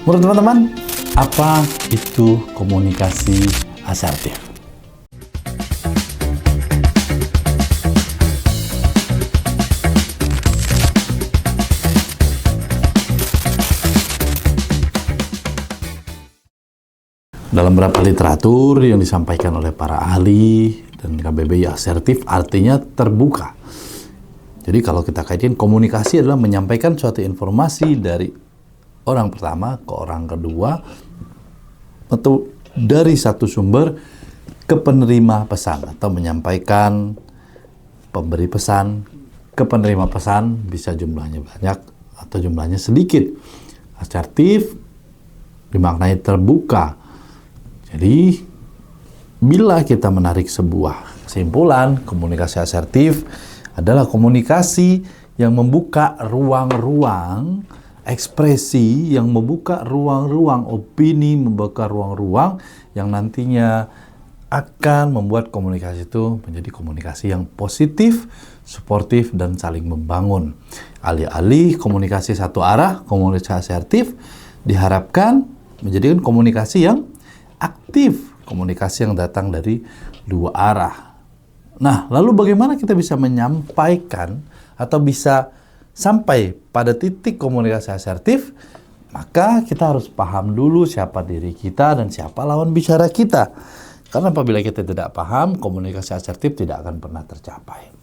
Menurut teman-teman, apa itu komunikasi asertif? Dalam beberapa literatur yang disampaikan oleh para ahli dan KBBI, asertif artinya terbuka. Jadi kalau kita kaitkan, komunikasi adalah menyampaikan suatu informasi dari orang pertama ke orang kedua, atau dari satu sumber ke penerima pesan, atau menyampaikan pemberi pesan ke penerima pesan, bisa jumlahnya banyak atau jumlahnya sedikit. Asertif dimaknai terbuka. Jadi bila kita menarik sebuah kesimpulan, komunikasi asertif adalah komunikasi yang membuka ruang-ruang ekspresi, yang membuka ruang-ruang opini, membuka ruang-ruang yang nantinya akan membuat komunikasi itu menjadi komunikasi yang positif, suportif, dan saling membangun. Alih-alih komunikasi satu arah, komunikasi asertif diharapkan menjadikan komunikasi yang aktif, komunikasi yang datang dari dua arah. Nah, lalu bagaimana kita bisa menyampaikan atau bisa sampai pada titik komunikasi asertif? Maka kita harus paham dulu siapa diri kita dan siapa lawan bicara kita. Karena apabila kita tidak paham, komunikasi asertif tidak akan pernah tercapai.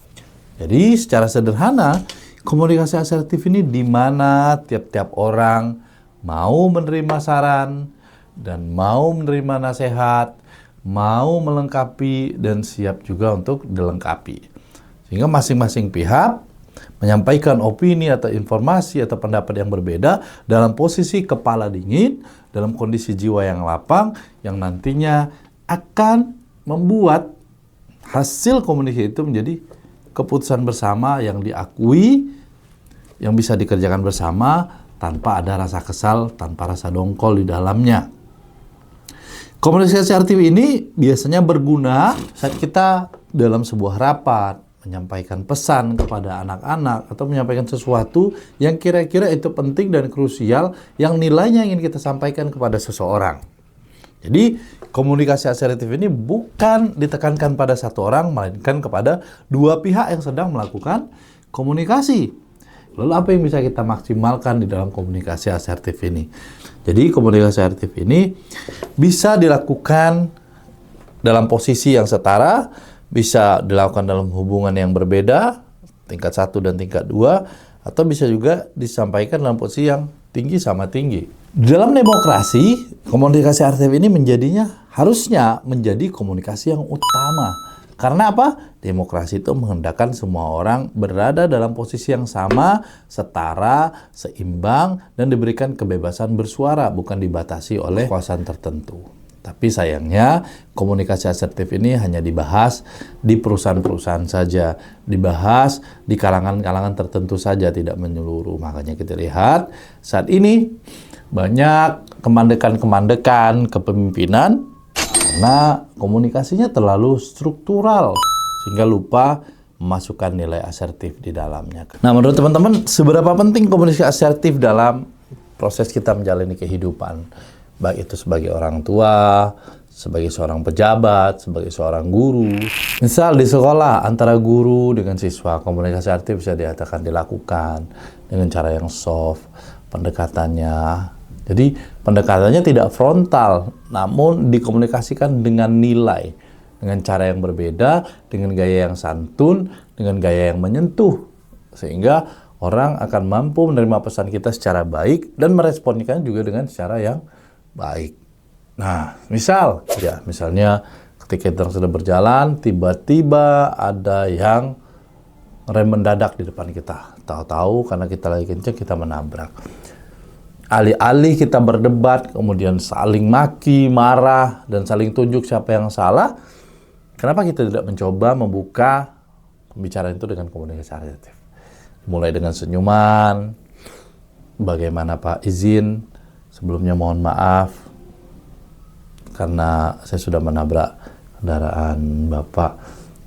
Jadi secara sederhana, komunikasi asertif ini di mana tiap-tiap orang mau menerima saran dan mau menerima nasihat, mau melengkapi dan siap juga untuk dilengkapi. Sehingga masing-masing pihak menyampaikan opini atau informasi atau pendapat yang berbeda dalam posisi kepala dingin, dalam kondisi jiwa yang lapang, yang nantinya akan membuat hasil komunikasi itu menjadi keputusan bersama yang diakui, yang bisa dikerjakan bersama tanpa ada rasa kesal, tanpa rasa dongkol di dalamnya. Komunikasi asertif ini biasanya berguna saat kita dalam sebuah rapat, menyampaikan pesan kepada anak-anak, atau menyampaikan sesuatu yang kira-kira itu penting dan krusial, yang nilainya ingin kita sampaikan kepada seseorang. Jadi, komunikasi asertif ini bukan ditekankan pada satu orang, melainkan kepada dua pihak yang sedang melakukan komunikasi. Lalu apa yang bisa kita maksimalkan di dalam komunikasi asertif ini? Jadi, komunikasi asertif ini bisa dilakukan dalam posisi yang setara, bisa dilakukan dalam hubungan yang berbeda, tingkat 1 dan tingkat 2, atau bisa juga disampaikan dalam posisi yang tinggi sama tinggi. Dalam demokrasi, komunikasi asertif ini harusnya menjadi komunikasi yang utama. Karena apa? Demokrasi itu menghendakkan semua orang berada dalam posisi yang sama, setara, seimbang, dan diberikan kebebasan bersuara, bukan dibatasi oleh kekuasaan tertentu. Tapi sayangnya, komunikasi asertif ini hanya dibahas di perusahaan-perusahaan saja, dibahas di kalangan-kalangan tertentu saja, tidak menyeluruh. Makanya kita lihat saat ini banyak kemandekan-kemandekan kepemimpinan karena komunikasinya terlalu struktural, sehingga lupa memasukkan nilai asertif di dalamnya. Nah, menurut teman-teman, seberapa penting komunikasi asertif dalam proses kita menjalani kehidupan? Baik itu sebagai orang tua, sebagai seorang pejabat, sebagai seorang guru. Misal di sekolah, antara guru dengan siswa, komunikasi asertif bisa dilakukan dengan cara yang soft, pendekatannya. Jadi pendekatannya tidak frontal, namun dikomunikasikan dengan nilai, dengan cara yang berbeda, dengan gaya yang santun, dengan gaya yang menyentuh. Sehingga orang akan mampu menerima pesan kita secara baik dan meresponnya juga dengan cara yang baik. Nah, misalnya ketika kita sedang berjalan, tiba-tiba ada yang rem mendadak di depan kita. Tahu-tahu karena kita lagi kencang, kita menabrak. Alih-alih kita berdebat, kemudian saling maki, marah, dan saling tunjuk siapa yang salah, kenapa kita tidak mencoba membuka pembicaraan itu dengan komunikasi asertif? Mulai dengan senyuman, bagaimana Pak, izin, sebelumnya mohon maaf, karena saya sudah menabrak kendaraan Bapak.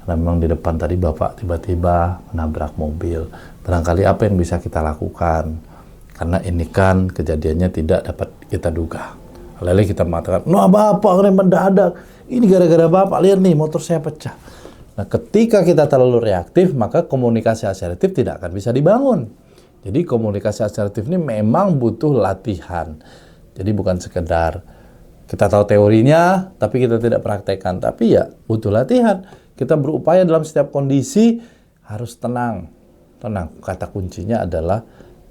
Karena memang di depan tadi Bapak tiba-tiba menabrak mobil. Barangkali apa yang bisa kita lakukan? Karena ini kan kejadiannya tidak dapat kita duga. Lalu kita mengatakan, "No, Bapak rem mendadak. Ini gara-gara Bapak, lihat nih motor saya pecah." Nah, ketika kita terlalu reaktif, maka komunikasi asertif tidak akan bisa dibangun. Jadi komunikasi asertif ini memang butuh latihan. Jadi bukan sekedar kita tahu teorinya, tapi kita tidak praktekkan. Tapi ya butuh latihan. Kita berupaya dalam setiap kondisi harus tenang. Tenang. Kata kuncinya adalah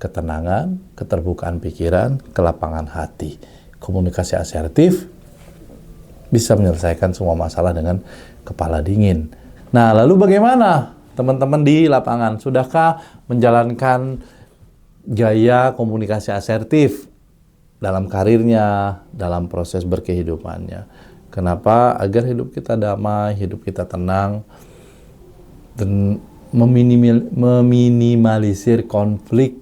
ketenangan, keterbukaan pikiran, kelapangan hati. Komunikasi asertif bisa menyelesaikan semua masalah dengan kepala dingin. Nah, lalu bagaimana teman-teman di lapangan? Sudahkah menjalankan gaya komunikasi asertif dalam karirnya, dalam proses berkehidupannya? Kenapa? Agar hidup kita damai, hidup kita tenang, dan meminimalisir konflik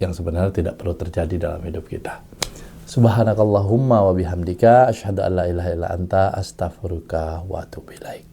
yang sebenarnya tidak perlu terjadi dalam hidup kita. Subhanakallahumma wa bihamdika asyhadu an la ilaha illa anta astaghfiruka wa atubu ilaik.